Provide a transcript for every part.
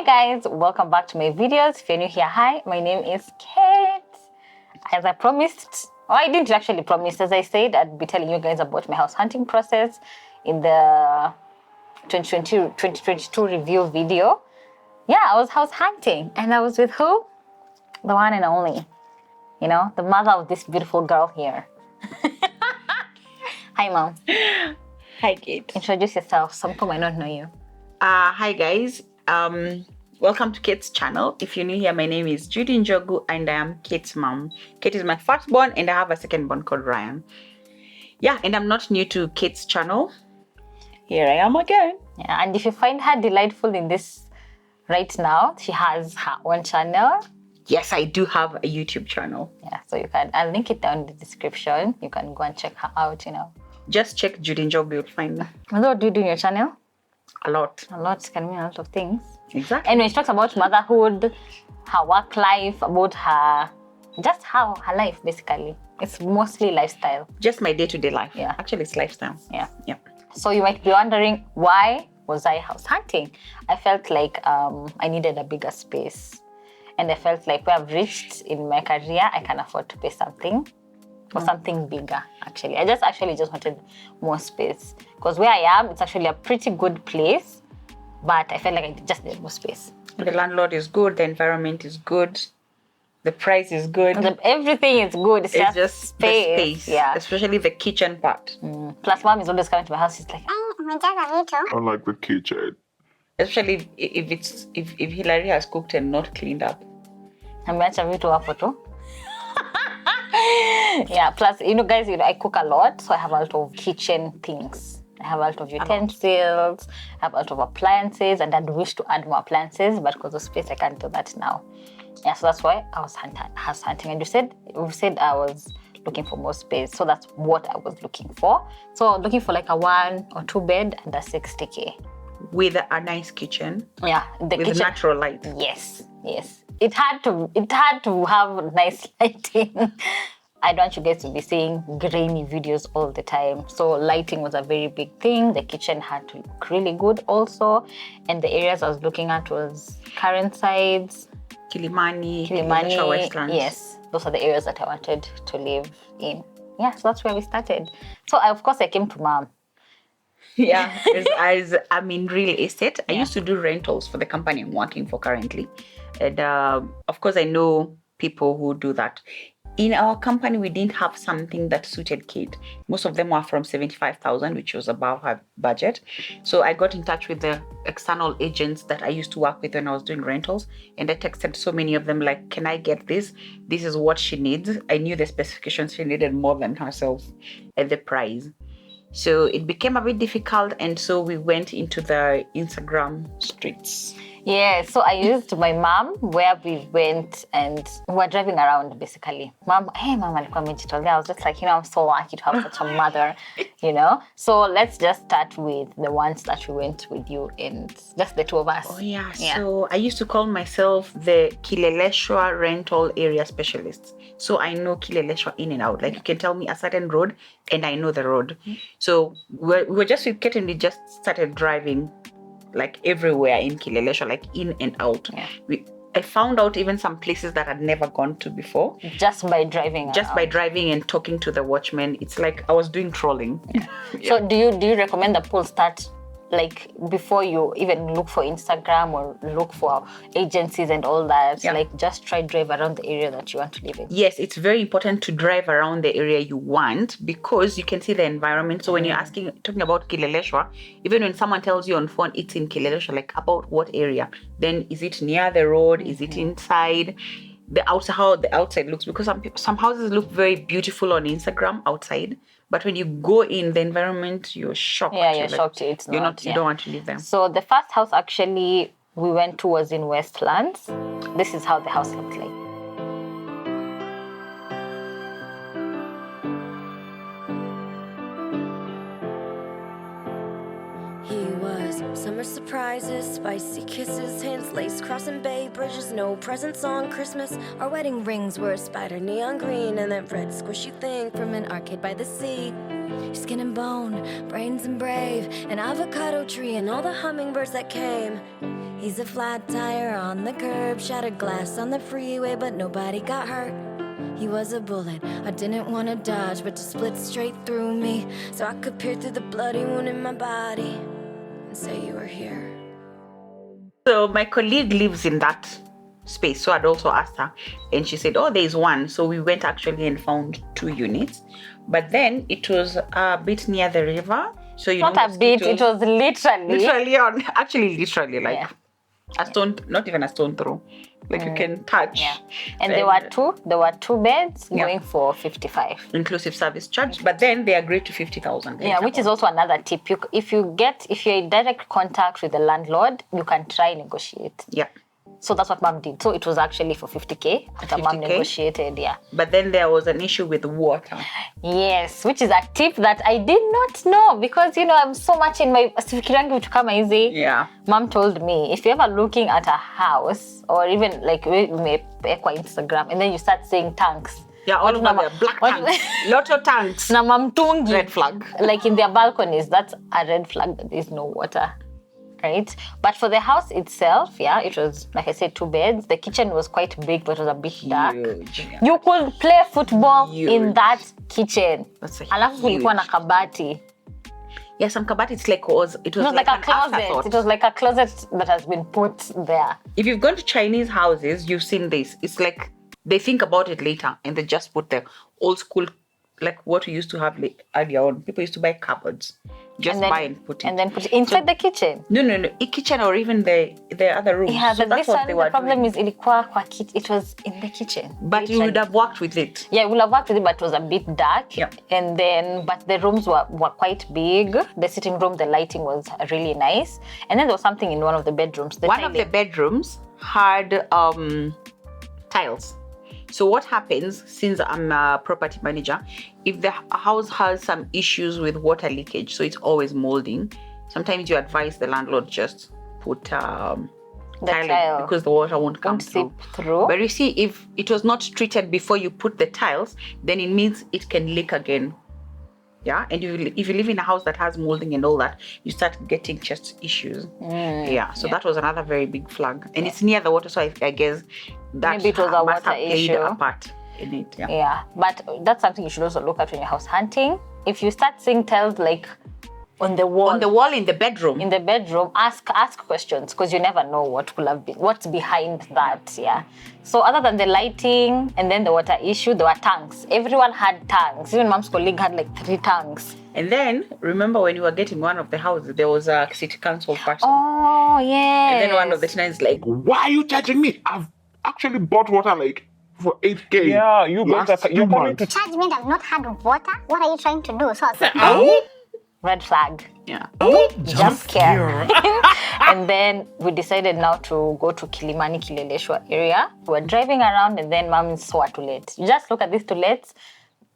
guys, welcome back to my videos. If you're new here, hi, my name is Kate. As I promised, I didn't actually promise, as I said, I'd be telling you guys about my house hunting process in the 2022 review video. Yeah, I was house hunting and I was with who? The one and only, the mother of this beautiful girl here. Hi, Mom. Hi, Kate. Introduce yourself. Some people might not know you. Hi, guys. Welcome to Kate's channel. If you're new here, my name is Judy Njogu and I am Kate's mom. Kate is my firstborn and I have a secondborn called Ryan. Yeah, and I'm not new to Kate's channel. Here I am again. Yeah, and if you find her delightful in this right now, she has her own channel. Yes, I do have a YouTube channel. Yeah, so I'll link it down in the description. You can go and check her out, Just check Judy Njogu, you'll find her. What do you do in your channel? A lot. A lot can mean a lot of things. Exactly. Anyway, she talks about motherhood, her work life, about her life, basically. It's mostly lifestyle. Just my day-to-day life. Yeah. Actually, it's lifestyle. Yeah. Yeah. So you might be wondering, why was I house hunting? I felt like I needed a bigger space. And I felt like where I've reached in my career, I can afford to pay something for something bigger, actually. I just wanted more space. Because where I am, it's actually a pretty good place, but I felt like I just needed more space. The landlord is good, the environment is good, the price is good. Everything is good. It's just space. The space. Yeah. Especially the kitchen part. Plus, Mom is always coming to my house. She's like, I like the kitchen. Especially if Hillary has cooked and not cleaned up. ameacha vitu hapo tu. Yeah, plus, guys, I cook a lot, so I have a lot of kitchen things. I have a lot of utensils, I have a lot of appliances, and I'd wish to add more appliances, but because of space, I can't do that now. Yeah, so that's why I was house hunting. And we said I was looking for more space, so that's what I was looking for. So looking for like a 1 or 2 bed and a 60K. With a nice kitchen. Yeah, the with kitchen. Natural light. Yes. It had to have nice lighting. I don't want you guys to be seeing grainy videos all the time. So lighting was a very big thing. The kitchen had to look really good also. And the areas I was looking at was Current Sides, Kilimani, Westlands. Yes, those are the areas that I wanted to live in. Yeah, so that's where we started. So of course I came to Mom. Yeah, as I'm in real estate, I used to do rentals for the company I'm working for currently. And of course, I know people who do that. In our company, we didn't have something that suited Kate. Most of them were from 75,000, which was above her budget. So I got in touch with the external agents that I used to work with when I was doing rentals. And I texted so many of them like, can I get this? This is what she needs. I knew the specifications she needed more than herself at the price. So it became a bit difficult, and so we went into the Instagram streets. Yeah, so I used my mom where we went and we were driving around basically. Mom alikuwa amejitolea. I was just like, I'm so lucky to have such a mother, So let's just start with the ones that we went with you and just the two of us. Oh yeah. So I used to call myself the Kileleshwa rental area specialist. So I know Kileleshwa in and out. Like you can tell me a certain road and I know the road. So we were just with Kate and we just started driving like everywhere in Kileleshwa, like in and out. Yeah. I found out even some places that I'd never gone to before. Just by driving and talking to the watchmen. It's like I was doing trolling. Yeah. So do you recommend the poll start like before you even look for Instagram or look for agencies and all that? Yeah. Like just try drive around the area that you want to live in? Yes, it's very important to drive around the area you want because you can see the environment. So when you're talking about Kileleshwa, even when someone tells you on phone it's in Kileleshwa, like about what area, then is it near the road? Is it inside? How the outside looks, because some houses look very beautiful on Instagram outside, but when you go in the environment, you're shocked. Yeah, you're shocked. It's not. You don't want to live there. So the first house actually we went to was in Westlands. This is how the house looked like. Summer surprises, spicy kisses, hands laced, crossing Bay Bridges, no presents on Christmas. Our wedding rings were a spider neon green, and that red squishy thing from an arcade by the sea. Skin and bone, brains and brave, an avocado tree, and all the hummingbirds that came. He's a flat tire on the curb, shattered glass on the freeway, but nobody got hurt. He was a bullet I didn't want to dodge, but to split straight through me, so I could peer through the bloody wound in my body and say you were here. So my colleague lives in that space, so I'd also asked her, and she said, oh, there's one. So we went actually and found 2 units, but then it was a bit near the river. So you Not know, a bit, it was literally on, actually literally like Yeah. a stone, not even a stone throw, like you can touch. Yeah. And there were two beds going for 55. Inclusive service charge, but then they agreed to 50,000. Yeah, which is also another tip. If you're in direct contact with the landlord, you can try negotiate. Yeah. So that's what mom did. So it was actually for 50K that mom 50K? Negotiated, yeah. But then there was an issue with water. Yes, which is a tip that I did not know, because I'm so much in my sifikirangi vitu kama hizi. Yeah. Mom told me, if you're ever looking at a house or even like kwa Instagram and then you start saying tanks. Yeah, all over there, black tanks, lotto tanks. Na mamtungi. Red flag. Like in their balconies, that's a red flag that there's no water. Right? But for the house itself, yeah, it was, like I said, 2 beds. The kitchen was quite big, but it was a bit dark. Huge. You could play football Huge. in that kitchen. That's a Alafu kulikuwa na huge. kabati. Yeah, some kabati, it was It was like an a closet. afterthought. It was like a closet that has been put there. If you've gone to Chinese houses, you've seen this. It's like they think about it later and they just put the old school, like what we used to have earlier on. People used to buy cupboards. Just buy and put it. And then put it inside the kitchen. No. A kitchen or even the other rooms. Yeah, so but that's this what one, they the were problem doing. is ilikuwa kwa it was in the kitchen. But you would have worked with it. Yeah, we would have worked with it, but it was a bit dark. Yeah. And then, but the rooms were quite big. The sitting room, the lighting was really nice. And then there was something in one of the bedrooms. One of the bedrooms had tiles. So what happens, since I'm a property manager, if the house has some issues with water leakage, so it's always molding, sometimes you advise the landlord just put tile in, because the water won't come seep through. But you see, if it was not treated before you put the tiles, then it means it can leak again. Yeah, and if you live in a house that has molding and all that, you start getting chest issues. That was another very big flag, and it's near the water, so I guess that maybe it was a must water have played issue. a part in it. Yeah, but that's something you should also look at when you're house hunting. If you start seeing tiles like on the wall in the bedroom, ask questions, because you never know what could have been, what's behind that. Yeah. So other than the lighting and then the water issue, there were tanks. Everyone had tanks. Even mom's colleague had like 3 tanks. And then remember when you were getting one of the houses, there was a city council person. Oh yeah. And then one of the tenants like, Why are you charging me? I've actually bought water like for 8K. Yeah, you guys last are 2 you're coming months. to Charge me that I've not had water? What are you trying to do? So I said, Red flag. yeah. Jump scare. And then we decided now to go to Kilimani Kileleshwa area. We were driving around and then mom saw a toilet. You just look at these toilets.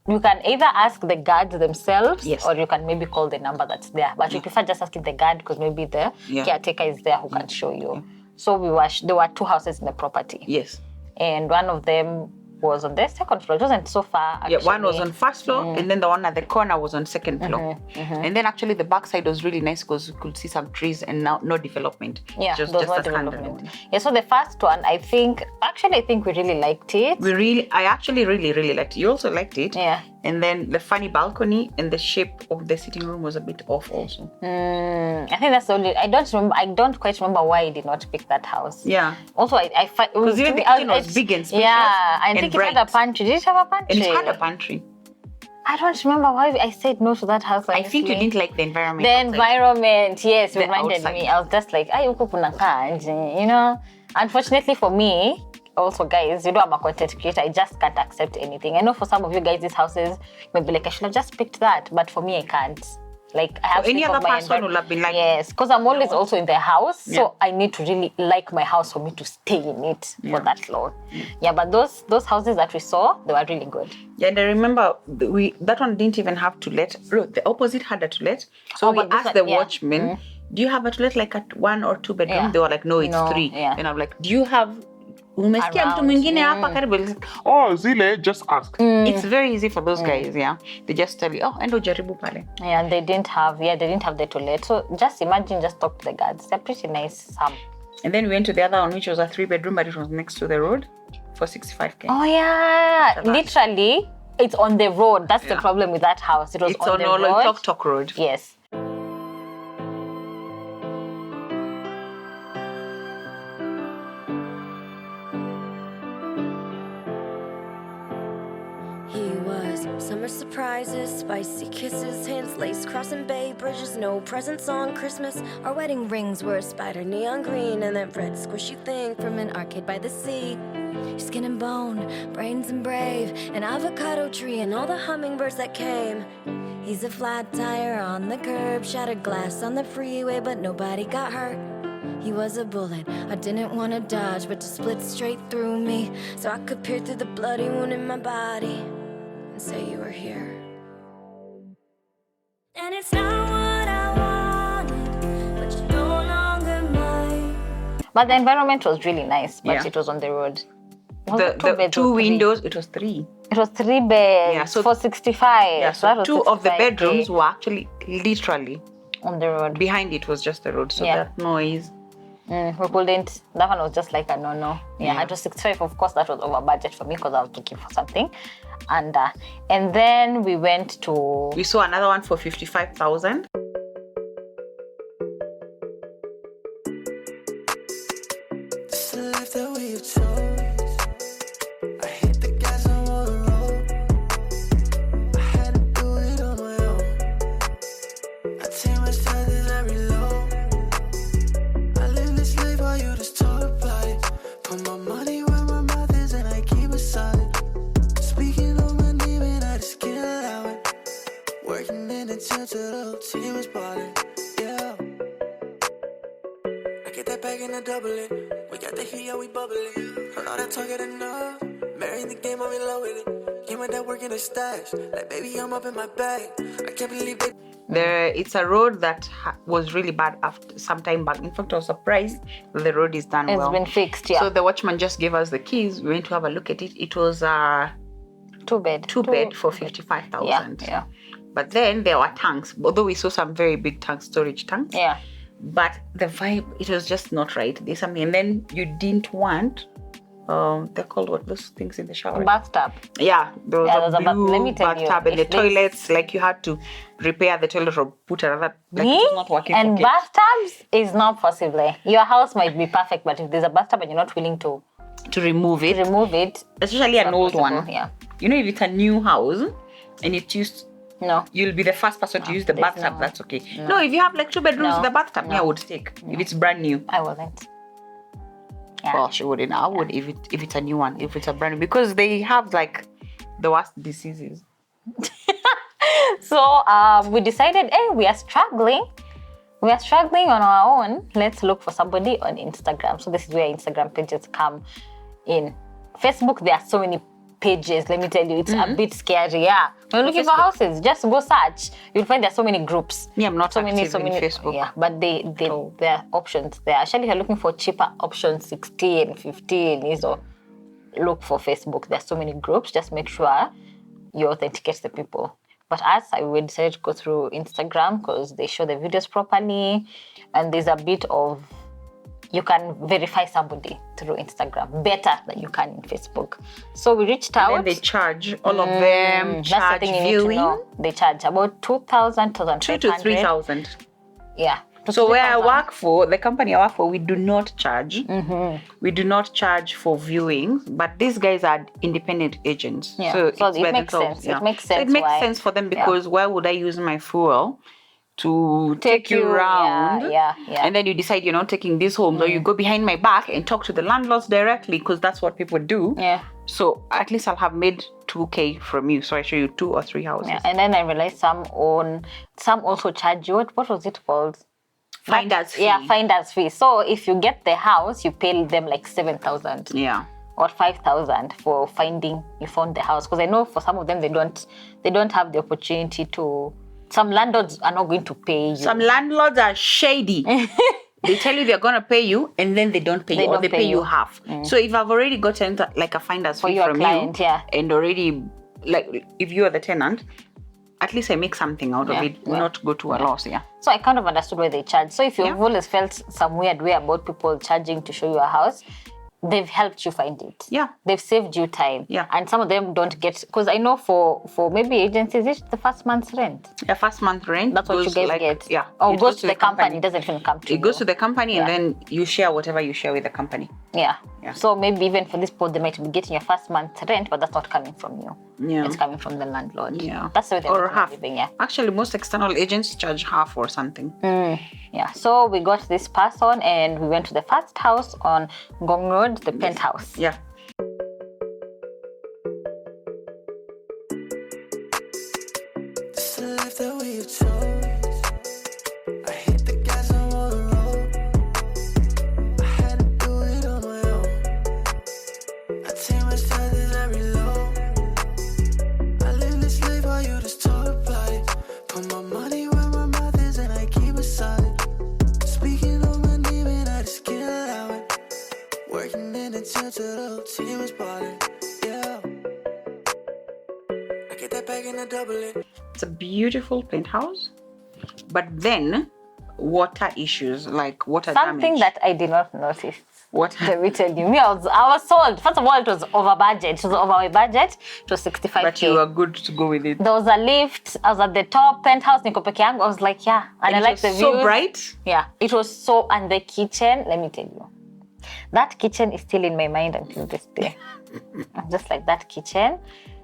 You can either ask the guards themselves, Yes. or you can maybe call the number that's there. But we prefer just asking the guard, because maybe the caretaker is there who can show you. So there were 2 houses in the property. Yes. And one of them was on the 2nd floor. It wasn't so far, actually. Yeah, one was on 1st floor, and then the one at the corner was on 2nd floor. And then actually the back side was really nice because you could see some trees and no development. Yeah, just there was no a standalone. development. Yeah, so the first one, I think we really liked it. I actually really liked it. You also liked it. Yeah. And then the funny balcony and the shape of the sitting room was a bit off also. I think that's the only. I don't quite remember why I did not pick that house. Yeah. Also, I find Because even the kitchen was big and spacious. Yeah, I and think bright. it had a pantry. Did it have a pantry? And it had a pantry. I don't remember why I said no to that house. I think you didn't like the environment. The outside. environment, yes, The reminded outside. me. I was just like, huko kuna kanje, Unfortunately for me, also guys, I'm a content creator. I just can't accept anything. I know for some of you guys, these houses may be like, I should have just picked that, but for me, I can't. Like, I have any to think other of my person would have been like, yes, because I'm always also in the house, Yeah. so I need to really like my house for me to stay in it for that long. Yeah, but those houses that we saw, they were really good. Yeah, and I remember that one didn't even have to let. Look, the opposite had a to let. So Oh, we but this asked one- the yeah. watchman, do you have a to let like at 1 or 2 bedroom? Yeah. They were like, no, it's No, 3. yeah. And I'm like, do you have umesikia mtu Around. mwingine hapa karibu? Like, Oh, Zile, just ask. it's very easy for those guys, yeah. They just tell you, endo jaribu pale. Yeah, and they didn't have the toilet. So just imagine, just talk to the guards. They're pretty nice, some. And then we went to the other one, which was a 3-bedroom, but it was next to the road for 65K. Oh yeah, literally, it's on the road. That's the problem with that house. It was It's on the road. Tok Road. Yes. Summer surprises, spicy kisses, hands laced, crossing bay bridges, no presents on Christmas. Our wedding rings were a spider neon green, and that red squishy thing from an arcade by the sea. Skin and bone, brains and brave, an avocado tree and all the hummingbirds that came. He's a flat tire on the curb, shattered glass on the freeway, but nobody got hurt. He was a bullet I didn't want to dodge, but to split straight through me, so I could peer through the bloody wound in my body. Say you were here. And it's not what I wanted, but you're no longer mine. But the environment was really nice, but Yeah. it was on the road. Was it The beds or 2 three? windows, it was 3. It was 3 beds Yeah, so- for 65. Yeah, that so was 2 of the 65K bedrooms were actually literally on the road. behind it was just the road. So Yeah. that noise. We couldn't. That one was just like a no. Yeah, it was 65. Of course, that was over budget for me because I was looking for something, and then we went to. We saw another one for 55,000. It's the life that we have chose. I hit the gas on the road. I had to do it on my own. I take my chances, I reload. I live this life while you just talk about it. Put my money where my mouth is and I keep it solid. Speaking on my name and I just get allowed. Working in the gym till the whole team is balling. Yeah. I get that back and I double it. We got the heat, yeah, we bubbling. Heard all that talk at enough. Marrying the game, I'm in love with it. Came with that work in the stash. Like, baby, I'm up in my bag. I can't believe they. It's a road that was really bad after some time back. In fact, I was surprised that the road is done It's well. been fixed. Yeah. So the watchman just gave us the keys. We went to have a look at it. It was a 2-bed. 2-bed for 55,000. Yeah. But then there were tanks, although we saw some very big tanks, storage tanks. Yeah. But the vibe, it was just not right. There's something, and then you didn't want. They're called what, those things in the shower? Bathtub. Yeah, there was Yeah, a there's a blue let me tell you, bathtub, and the if this- toilets, like you had to repair the toilet or put another. Like it was not working. And for kids. bathtubs is not possible. Your house might be perfect, but if there's a bathtub and you're not willing to to remove it, remove it, especially an not old possible. one. Yeah. You know, if it's a new house and it's used, No. you'll be the first person to use the there's bathtub. no- That's okay. No, if you have like 2 bedrooms No, with a bathtub, no. I would take. If it's brand new. I wasn't. Yeah. Well, she wouldn't. I would if it's a new one, if it's a brand new, because they have like the worst diseases. So we decided, hey, we are struggling. We are struggling on our own. Let's look for somebody on Instagram. So this is where Instagram pages come in. Facebook, there are so many pages. Let me tell you, it's a bit scary. Yeah, when you're looking for houses, just go search. You'll find there are so many groups. Yeah, I'm not so many, active in Facebook. Yeah, but there are options there. Actually, if you're looking for cheaper options, 16, 15 is or look for Facebook. There are so many groups. Just make sure you authenticate the people. But we decided to go through Instagram because they show the videos properly, and there's a bit of you can verify somebody through Instagram better than you can in Facebook. So we reached out. And then they charge all of them. That's Charge the thing you need to viewing. know. They charge about 2,000, 2 to 3,000. Yeah. So where I work for, the company I work for, we do not charge. We do not charge for viewings, but these guys are independent agents. Yeah. So, So it's it by makes themselves, sense. yeah. It makes So it sense makes why- sense for them because why would I use my fuel to take you around? Yeah. And then you decide you're not taking these homes, or you go behind my back and talk to the landlords directly because that's what people do. Yeah. So at least I'll have made 2K from you. So I show you 2 or 3 houses. Yeah. And then I realized some also charge you. What was it called? Finder's fee. Yeah, finder's fee. So if you get the house, you pay them like 7,000 Yeah. or 5,000 for finding you found the house. Because I know for some of them they don't have the opportunity to. Some landlords are not going to pay you. Some landlords are shady. They tell you they're going to pay you and then they don't pay They you, or don't they pay pay you you. half. So if I've already gotten like a finder's For fee your from client, you, yeah. and already, like if you are the tenant, at least I make something out of Yeah, it, yeah, not go to a loss. Yeah. So I kind of understood why they charge. So if you've Yeah. always felt some weird way about people charging to show you a house, they've helped you find it. Yeah. They've saved you time. Yeah. And some of them don't get, because I know for maybe agencies, it's the first month's rent. The first month rent. That's what you goes guys like, get. Yeah. Or it goes to the company. It doesn't even come to you. It goes to the company, Yeah. and then you share whatever you share with the company. Yeah. Yeah. So maybe even for this pod, they might be getting your first month's rent, but that's not coming from you. Yeah. It's coming from the landlord. Yeah. That's the way they're Or making a half. living, yeah. Actually, most external agents charge half or something. Yeah. So we got this person and we went to the first house on Gong Road, the Penthouse. Yeah. It's the life that we chose. I hit the gas on the road. I had to do it on my own. I take my chances, I reload. I live this life while you just talk about it. Put my money where my mouth is and I keep it solid. Speaking on my name and I just can't allow it. Working in the tent till the whole team is balling. Yeah. I get that back and I double it. It's a beautiful penthouse, but then water issues, like water Something damage. that I did not notice. What? Let me tell you. I was sold. First of all, it was over budget. It was over my budget. It was 65K. But you were good to go with it. There was a lift. I was at the top penthouse, niko peke yangu. I was like, yeah. And I it like was the views. so bright. Yeah. It was so, and the kitchen, let me tell you. That kitchen is still in my mind until this day. I'm just like, that kitchen.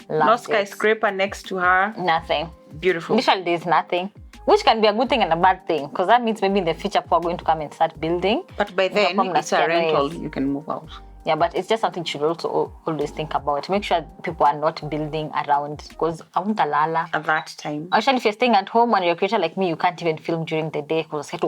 No Loved it. skyscraper next to her. Nothing. Beautiful. Literally, there's nothing. Which can be a good thing and a bad thing. Because that means maybe in the future, people are going to come and start building. But by then, Mnakuwa it's a mnasikia rental. noise. You can move out. Yeah, but it's just something you should also always think about. Make sure people are not building around. Because lala. At that time. Actually, if you're staying at home and you're a creator like me, you can't even film during the day because it's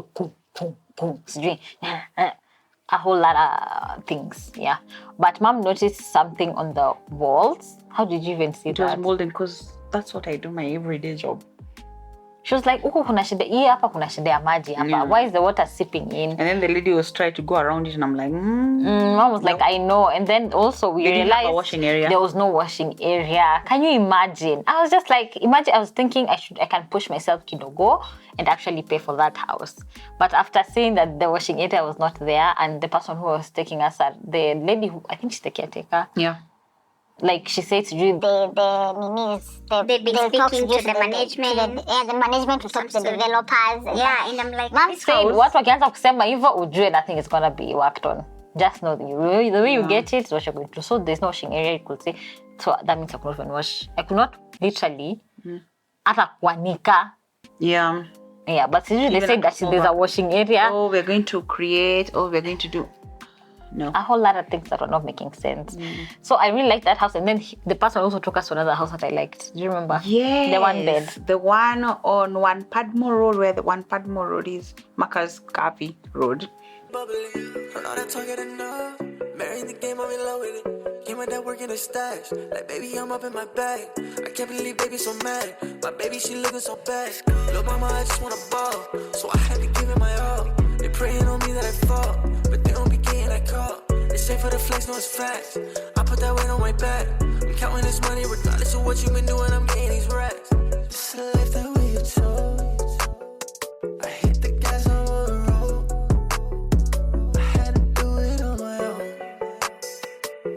a whole lot of things. Yeah. But mom noticed something on the walls. How did you even see It was that? molding because that's what I do, my everyday job. She was like, "Huku kuna shida hii hapa, kuna shida ya maji hapa. Yeah. Why is the water seeping in?" And then the lady was trying to go around it, and I'm like, Mom was like, "I know." And then also we They didn't have a realized washing area. there was no washing area. Can you imagine? I was just like, I was thinking I can push myself kidogo and actually pay for that house. But after seeing that the washing area was not there, and the person who was taking us, the lady who I think she's the caretaker, yeah. like she said, "They've They've been speaking to the management. The management will talk to the developers. Yeah, and I'm like, Mom said, watu wakianza kusema hivyo, ujue nothing is gonna be worked on. Just know the way you get it is what you're going to. So there's no washing area, you could say. So that means I could not even wash. I could not literally hata kuanika. Yeah. Yeah, but usually they Even say that there's a washing area. Oh, we're going to create. Oh, we're going to do. No. A whole lot of things that were not making sense. So I really liked that house. And then the person also took us to another house that I liked. Do you remember? Yes. The one bed. The one on One Padmore Road, where the One Padmore Road is Macca's Cafe Road. Bubbly, heard all that talking enough. Marrying the game, I'm in love with it. Came with that work in the stash. Like, baby, I'm up in my bag. I can't believe baby so mad. My baby, she looking so bad. Little mama, I just wanna ball. So I had to give it my all. They praying on me that I fall, but they don't be getting that call. They say for the flex, no, it's facts. I put that weight on my back. I'm counting this money regardless of what you been doing. I'm getting these racks. This is the life that we chose. I hit the gas on the road. I had to do it on my own.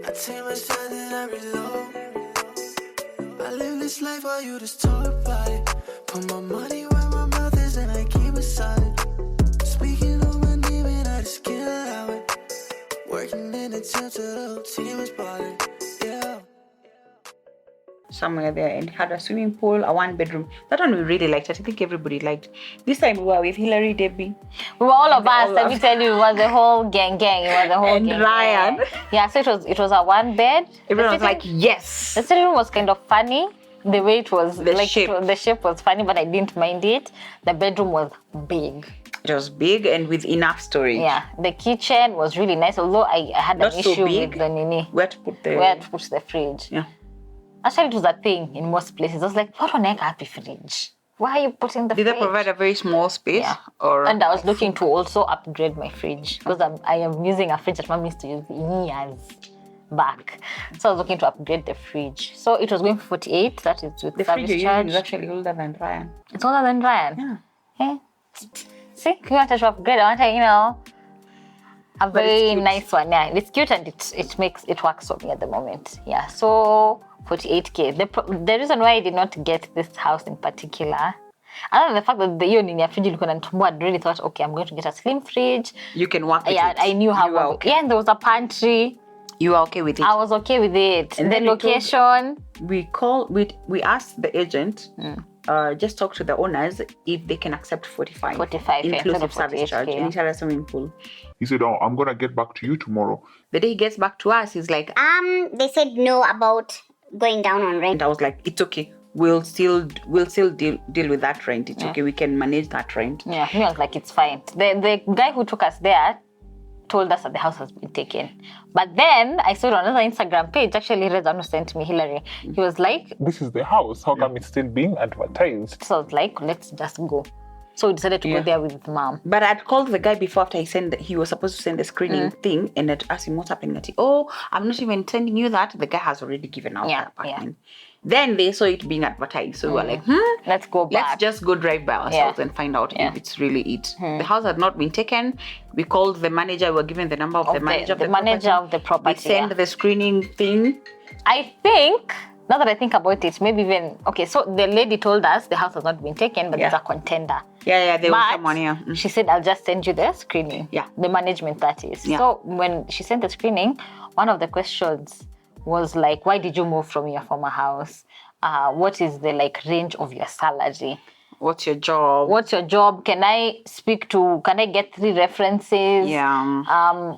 I take my time and I reload. I live this life while you just talk about it. Put my money where my mouth is and I keep it solid. Speaking on my name and I just can't allow it. Working in the tent till the whole team is balling. Yeah. Somewhere there, and had a swimming pool, a one bedroom. That one we really liked. I think everybody liked. This time we were with Hillary, Debbie. We were all of us. all Let of me tell you, it was the whole gang. It was the whole And gang. Ryan. Yeah, so it was a one bed. Everyone was The like, sitting- yes. The sitting room was kind of funny. The way it was, The shape. the shape was funny, but I didn't mind it. The bedroom was big. It was big and with enough storage. Yeah, the kitchen was really nice. Although I had Not an so issue big. with the nini, Where to put the... where to put the fridge. Yeah. Actually, it was a thing in most places. I was like, what on earth happy fridge? Why are you putting the Did fridge? they provide a very small space? Yeah. Or And I was looking to also upgrade my fridge because I am using a fridge that mom used to use in years. back. So I was looking to upgrade the fridge. So it was going for 48. That is with The service fridge you're charge. using is actually older than Ryan. It's older than Ryan. Yeah. Yeah. See, you wanted to upgrade. I wanted, a But it's very cute. nice one. Yeah, it's cute and it works for me at the moment. Yeah. So 48K. The reason why I did not get this house in particular, other than the fact that the unit fridge you can I really thought, okay, I'm going to get a slim fridge. You can work with Yeah, it. I knew how. You are okay. Yeah, and there was a pantry. You are okay with it. I was okay with it. And The then we told- location. We asked the agent, just talk to the owners if they can accept 45. 45, yeah, inclusive instead of service 48K, charge. yeah. And he had a swimming pool. He said, "Oh, I'm gonna get back to you tomorrow." The day he gets back to us, he's like, They said no about going down on rent. and I was like, it's okay. We'll still deal with that rent. It's okay. We can manage that rent. Yeah, me I was like, it's fine. The guy who took us there told us that the house has been taken. But then I saw it on another Instagram page. Actually, Rezano sent me Hillary. He was like, This is the house. How come it's still being advertised? so I was like, let's just go. So we decided to go there with mom. But I'd called the guy before after he was supposed to send the screening thing, and I'd asked him what's happening. That I'm not even sending you that. The guy has already given out Yeah, the apartment. Then they saw it being advertised, so we were like, Let's go back. let's just go drive by ourselves and find out if it's really it. The house had not been taken. We called the manager. We were given the number of the manager of the manager property. of the property. We sent the screening thing. I think, now that I think about it, maybe even, okay, so the lady told us the house has not been taken, but there's a contender. Yeah, there was But someone here. she said, I'll just send you the screening. Yeah. The management, that is. Yeah. So when she sent the screening, one of the questions was like, why did you move from your former house? What is the range of your salary? What's your job? What's your job? Can I get 3 references? Yeah.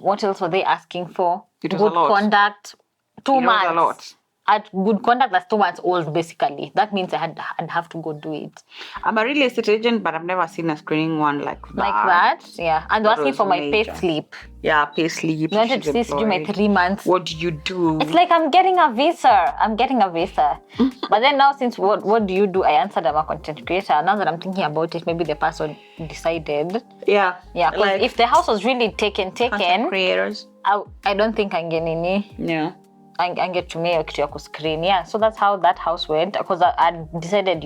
What else were they asking for? It was Good a lot. conduct. 2 It was months. a lot. At good conduct, that's 2 months old, basically. That means I'd have to go do it. I'm a real estate agent, but I've never seen a screening one like that. Like that, yeah. And they're That asking was for my pay major. slip. Yeah, pay slip. You wanted to see my 3 months. What do you do? It's like I'm getting a visa. But then now, since what do you do? I answered, I'm a content creator. Now that I'm thinking about it, maybe the person decided. Yeah. Yeah, because if the house was really taken, content creators. I don't think angenini. Yeah. Angetumia kitu ya kuscreen. Yeah, so that's how that house went. Because I decided,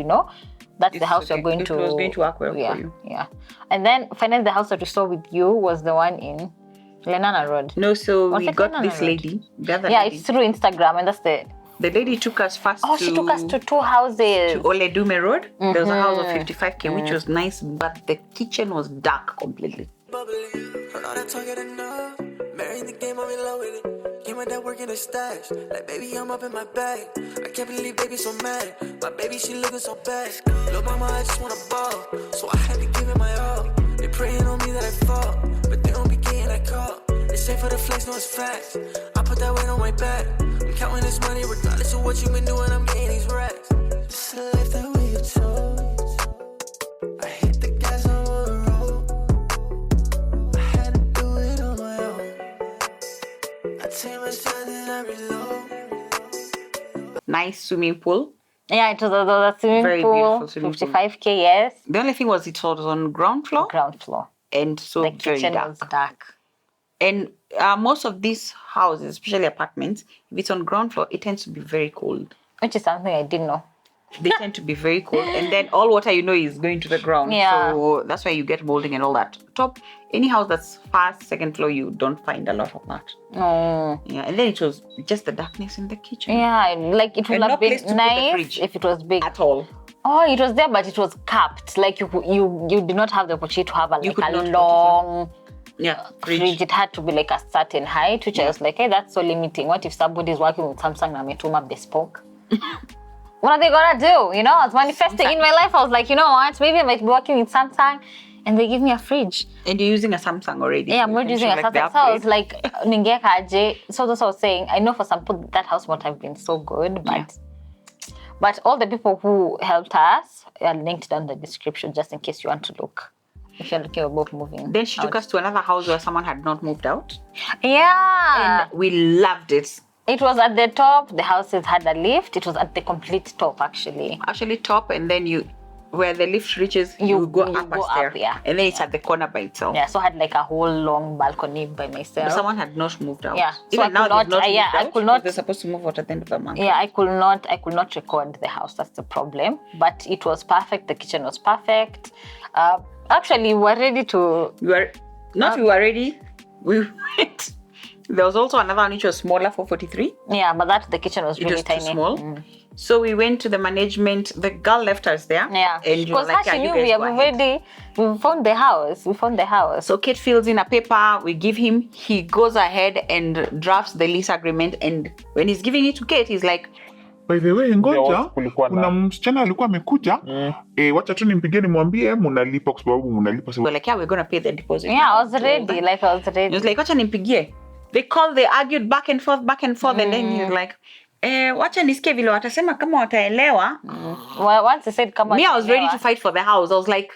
that's the house you're going It to. was going to work well yeah, for you. Yeah. And then finally, the house that we saw with you was the one in Lenana Road. No, so Was we it got Lenana this Road? lady. The other Yeah, lady. it's through Instagram, and that's the. The lady took us first Oh, to... she took us to 2 houses. to Oledume Road. There was a house of 55K, which was nice, but the kitchen was dark completely. Bubbly, heard all that talking enough. Marrying the game, I'm in love with it. Came with that work in the stash. Like, baby, I'm up in my bag. I can't believe baby so mad. My baby, she looking so bad. Little mama, I just wanna ball. So I had to give it my all. They praying on me that I fall, but they don't be getting that call. They say for the flex, no, it's facts. I put that weight on my back. I'm counting this money regardless of what you been doing. I'm getting these racks. This is the life that we chose. I hit the gas on the road. I had to do it on my own. I take my shot and I reload. Nice swimming pool. Yeah, it was a swimming Very pool. beautiful swimming pool. 55K, yes. The only thing was it was on ground floor Ground floor. and so The very kitchen dark. was dark. And most of these houses, especially apartments, if it's on ground floor, it tends to be very cold. Which is something I didn't know. They tend to be very cold, and then all water is going to the ground. Yeah. So that's why you get molding and all that. Top, any house that's first, second floor, you don't find a lot of that. Oh. Yeah, and then it was just the darkness in the kitchen. Yeah, like it would And have no place been to put the nice fridge. if it was big. At all. Oh, it was there, but it was capped. Like you did not have the opportunity to have a could not put it long Yeah, fridge. It had to be like a certain height, which I was like, hey, that's so limiting. What if somebody's working with Samsung and Metuma bespoke? What are they gonna do? I was manifesting in my life. I was like, you know what? Maybe I might be working with Samsung, and they give me a fridge. And you're using a Samsung already. Yeah, so I'm you not can using show, a like, the Samsung. So I was upgrade. like, ningeka aje. So that's what I was saying. I know for some people that house won't have been so good, but all the people who helped us are linked down in the description just in case you want to look. If you're looking about moving. Then she took us to another house where someone had not moved out. Yeah. And we loved it. It was at the top. The houses had a lift. It was at the complete top, actually. Actually top, and then you where the lift reaches, you go up a stair. yeah. And then it's at the corner by itself. Yeah, so I had like a whole long balcony by myself. But someone had not moved out. Yeah. Even So now I they've not moved I out, could not. they're supposed to move out at the end of the month. Yeah, I could not record the house. That's the problem. But it was perfect. The kitchen was perfect. Actually, we were ready to. We were ready. We went. There was also another one which was smaller, 443. Yeah, but the kitchen was really It was tiny. too small. So we went to the management. The girl left us there. Yeah, And you were because like, she you knew guys we go have ahead. already. We found the house. So Kate fills in a paper. We give him. He goes ahead and drafts the lease agreement. And when he's giving it to Kate, he's like, By the way, ngoja, kulikuwa na- kuna msichana alikuwa amekuja. Wacha tu nimpige nimwambie mnalipa kwa sababu mnalipa. we're like, yeah, we're gonna pay the deposit. Yeah, I was ready. He was like, wacha nimpigie. They argued back and forth, and then he's like, wacha nisikie vile watasema kama wataelewa. Well, once he said, "Come on," Me, I was ready to fight for the house. I was like,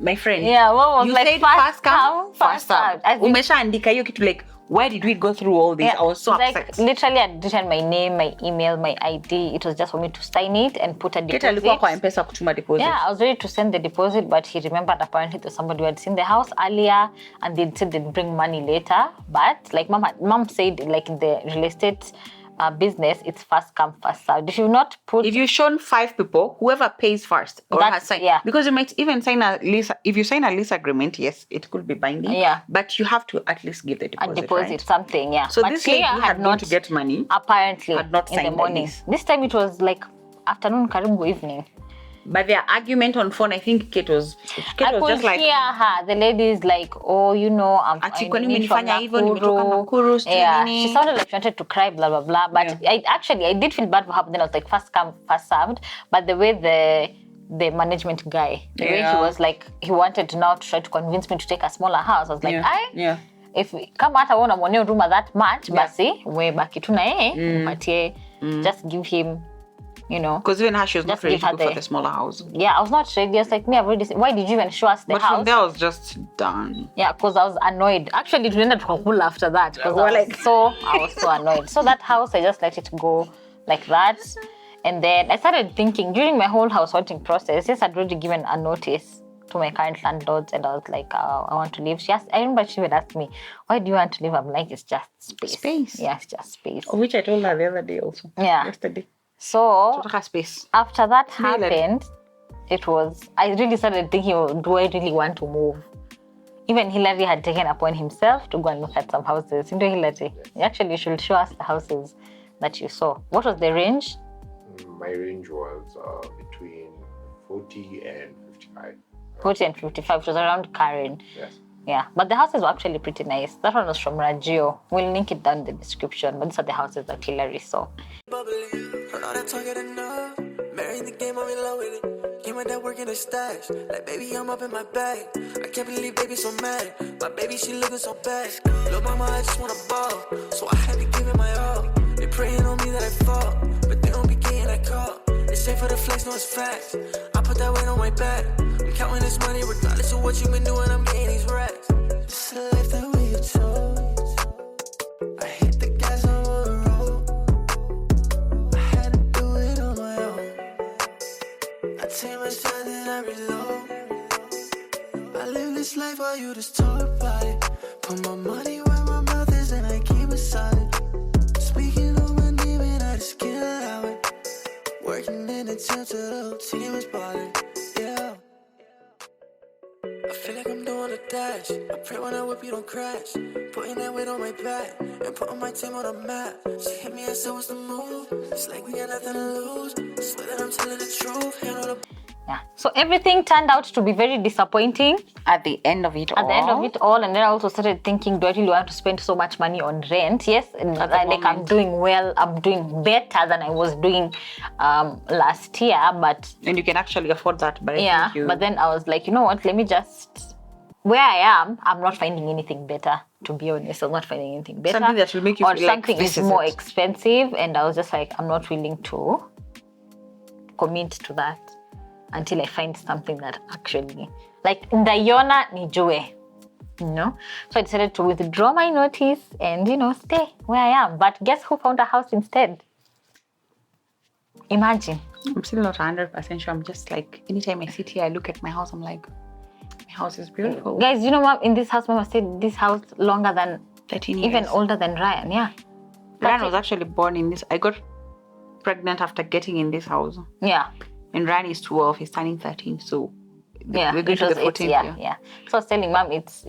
my friend. Yeah, what was you like said first come, first served. I think- Umeshaandika hiyo kitu like, why did we go through all this? Yeah, I was so like upset. literally I'd written my name, my email, my ID. It was just for me to sign it and put a Kate alikuwa kwa deposit. M-Pesa kutuma deposit. Yeah, I was ready to send the deposit, but he remembered apparently that somebody who had seen the house earlier and they said they'd bring money later. But like mom said, like in the real estate business, it's first come, first served. If you've not put If you've shown 5 people, whoever pays first or That's- has signed, yeah. because you might even sign a lease. If you sign a lease agreement, yes, it could be binding. Yeah. But you have to at least give the a deposit. deposit, right? something, yeah. So but this here lady I had gone to get money. apparently had not in the signed the morning. lease. This time it was like afternoon, karibu evening. But their argument on phone, I think Kate was I could just like, hear her. The lady is like, oh, you know, Ati, I'm kwani from umenifanya hivyo, nimetoka Nakuru, sijui Yeah, nini. she sounded like she wanted to cry, blah, blah, blah. But I did feel bad for her. But then I was like, first come, first served. But the way the management guy, the way he was like, he wanted to now try to convince me to take a smaller house. I was like, yeah. if kama hata wewe unamwonea huruma that much, basi umebaki tu na yeye, umpatie, just give him, you know. Because even her, she was not Just ready give to her go for the- the smaller house. Yeah, I was not ready. I was like, me, I've already seen. Why did you even show us the But house? from there, I was just done. Yeah, because I was annoyed. Actually, it ended cool after that because We're I like- was so annoyed. So that house, I just let it go like that. And then I started thinking during my whole house hunting process, yes, I'd already given a notice to my current landlords and I was like, I want to leave. I remember she would ask me, why do you want to leave? I'm like, it's just space. Space. Yeah, it's just space. Which I told her the other day also. Yeah. Yesterday. So Tutaka space. after that Really? happened, I really started thinking, oh, do I really want to move? Even Hillary had taken upon himself to go and look at some houses. You know, Hillary, actually, you should show us the houses that you saw. What was the range? My range was between 40 and 55. 40 and 55, which was around Karen. Yes. Yeah, but the houses were actually pretty nice. That one was from Rajio. We'll link it down in the description. But these are the houses that Hillary saw. Bubbly. Heard all that talking enough. Marrying the game, I'm in love with it. Came with that work in the stash. Like, baby, I'm up in my bag. I can't believe baby so mad. My baby, she looking so bad. Little mama, I just wanna ball. So I had to give it my all. They praying on me that I fall. But they don't be getting that call. They say for the flex, no, it's facts. I put that weight on my back. I'm counting this money regardless of what you've been doing. I'm getting these racks. This is the life that we chose. I hit the gas on the road. I had to do it on my own. I take my time and I reload. I live this life while you just talk about it. Put my money where my mouth is and I keep it solid. Speaking on my name and I just can't allow it. Working in the gym till the whole team is balling. Yeah. I feel like I'm doing a dash. I pray when I whip you don't crash. Putting that weight on my back and putting my team on the map. She hit me and said what's the move? It's like we got nothing to lose. Swear that I'm telling the truth. Handle the Yeah. So everything turned out to be very disappointing At the end of it all. at the end of it all. And then I also started thinking, do I really want to spend so much money on rent? Yes. And At the I'm moment. doing well. I'm doing better than I was doing last year. But And you can actually afford that. But I yeah, think you... but then I was like, you know what? Let me just, where I am, I'm not finding anything better. To be honest, I'm not finding anything better. Something that will make you or feel like something this is is more it. expensive, and I was just like, I'm not willing to commit to that until I find something that actually, like, ndaiona nijue, you know. So I decided to withdraw my notice and, you know, stay where I am. But guess who found a house instead? Imagine. I'm still not 100% sure. I'm just like, anytime I sit here, I look at my house, I'm like, my house is beautiful. Guys, you know what? In this house, Mama stayed this house longer than 13 years. even older than Ryan. Yeah. Ryan was actually born in this. I got pregnant after getting in this house. Yeah. And Ryan is 12. He's turning 13. So Yeah. we're going to the 14th year. Yeah. So I was telling Mom, it's,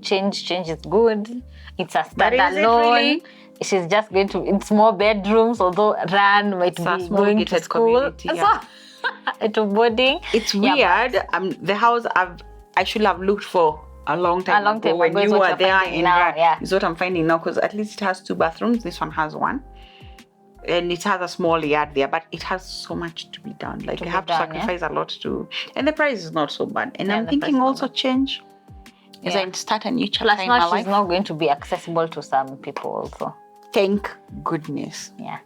change is good. It's a But is it standalone. really? She's just going to, it's more bedrooms, although Ryan might It's a be small going to gated school. community, yeah. So, to boarding. It's Yeah, weird. The house I should have looked for a long time ago. When is you what were you're there finding in now, Ryan, yeah. is what I'm finding now, because at least it has 2 bathrooms. This one has 1. And it has a small yard there, but it has so much to be done. Like you have to sacrifice a lot to, and the price is not so bad. And I'm thinking also change as I start a new chapter in my Plus, now life. she's not going to be accessible to some people also. Thank goodness. Yeah.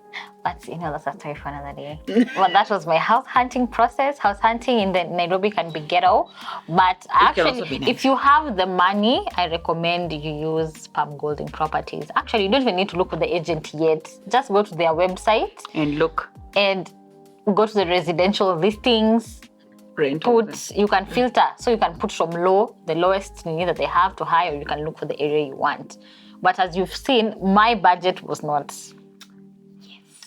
But that's a story for another day. Well, that was my house hunting process. House hunting in the Nairobi can be ghetto. But can also actually, be nice. if you have the money, I recommend you use Palm Golden Properties. Actually, you don't even need to look for the agent yet. Just go to their website And look, and go to the residential listings. rentals. You can filter. So you can put from low, the lowest that they have, to high, or you can look for the area you want. But as you've seen, my budget was not.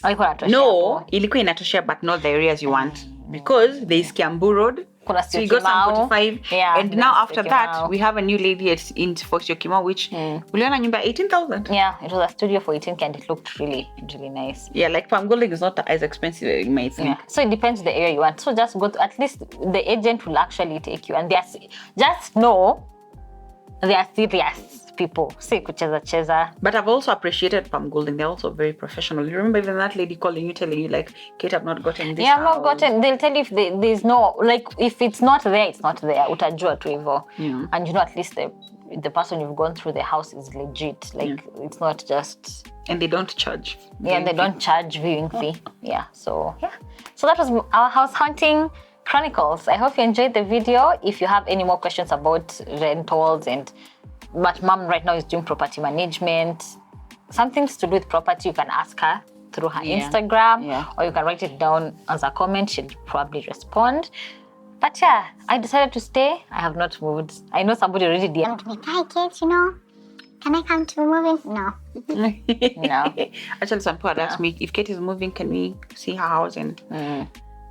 No, ilikuwa inatoshea, but not the areas you want. Because there is Kiambu Road. So you got some 45. Yeah, and now after that, Syokimau. we have a new lady in for Zyuhin, which uliona nyumba 18,000. Yeah, it was a studio for 18K and it looked really, really nice. Yeah, like Palm Golden is not as expensive as you might think. Yeah. So it depends the area you want. So just go to, at least the agent will actually take you, and just know they are serious people. See kucheza cheza. But I've also appreciated Palm Golden. They're also very professional. You remember even that lady calling you, telling you like, Kate, I've not gotten this. Yeah, I've not gotten. They'll tell you if there's no, like, if it's not there, it's not there. Utajua tu hivyo. Yeah. And at least the person you've gone through the house is legit. Like, it's not just. And they don't charge. Yeah, and they don't charge viewing fee. Yeah, so yeah. So that was our house hunting chronicles. I hope you enjoyed the video. If you have any more questions about rentals but Mom right now is doing property management, some things to do with property, you can ask her through her Instagram, or you can write it down as a comment. She'll probably respond. But yeah, I decided to stay. I have not moved. I know somebody already did. Hi, Kate, can I come to moving? No. No. Actually, some people had asked me, if Kate is moving, can we see her house? And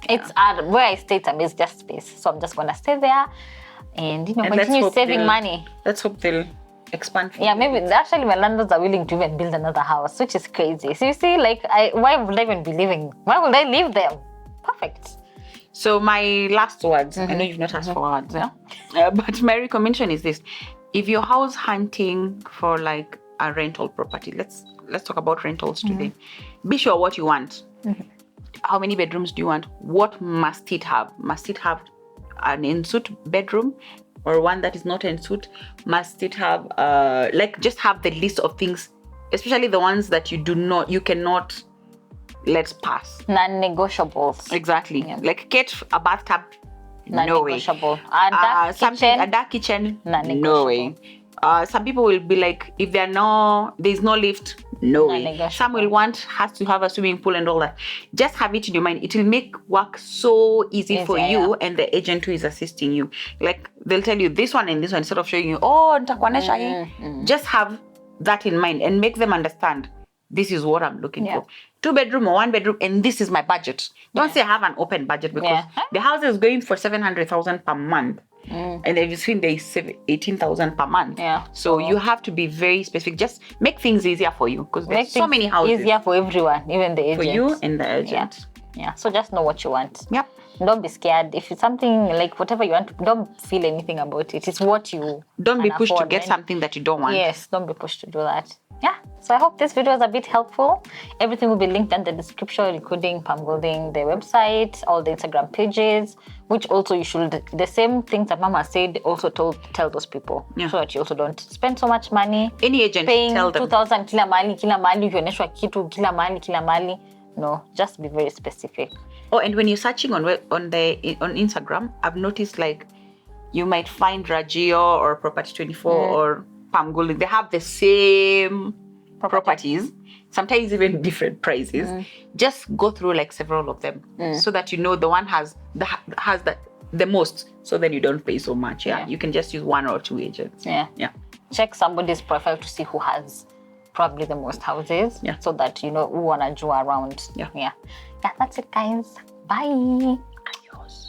It's where I stay, it's just space. So I'm just gonna stay there and continue saving money. Let's hope they'll expand. Yeah, maybe actually my landlords are willing to even build another house, which is crazy. So you see, like, why would I even be living? Why would I leave them? Perfect. So my last words, I know you've not asked for words, but my recommendation is this: if you're house hunting for like a rental property, let's talk about rentals today. Be sure what you want. How many bedrooms do you want? What must it have? Must it have an en-suite bedroom or one that is not en-suite? Must it have just have the list of things, especially the ones that you cannot let pass. Non-negotiables. Exactly. Like get a bathtub, no way. Non-negotiable. A dark kitchen, non-negotiable. no way. Some people will be like, if there's no lift, no way. Some will has to have a swimming pool and all that. Just have it in your mind. It will make work so easy for you and the agent who is assisting you. Like they'll tell you this one and this one instead of showing you, nitakuonesha hii. Just have that in mind and make them understand this is what I'm looking for. 2-bedroom or 1-bedroom, and this is my budget. Don't say I have an open budget, because the house is going for 700,000 per month. And if you've seen, they save 18,000 per month. So you have to be very specific. Just make things easier for you, because there's so many houses. Easier for everyone, even the agent. For you and the agent. Yeah. So just know what you want. Yep. Don't be scared. If it's something like whatever you want, don't feel anything about it. It's what you don't be can pushed to afford, get something that you don't want. Yes, don't be pushed to do that. Yeah. So I hope this video was a bit helpful. Everything will be linked in the description, including Palm Golden, the website, all the Instagram pages, which also you should, the same things that Mama said, also tell those people, so that you also don't spend so much money. Any agent, paying tell them. 2,000 kila mali, ukionyeshwa kitu kila mali. No, just be very specific. Oh, and when you're searching on Instagram, I've noticed like you might find Rajio or Property 24 or Palm Golden. They have the same properties, sometimes even different prices, just go through like several of them so that you know the one has the most, so then you don't pay so much. You can just use 1 or 2 agents. Check somebody's profile to see who has probably the most houses, so that you know who wanna draw around. Yeah, that's it, guys. Bye. Adios.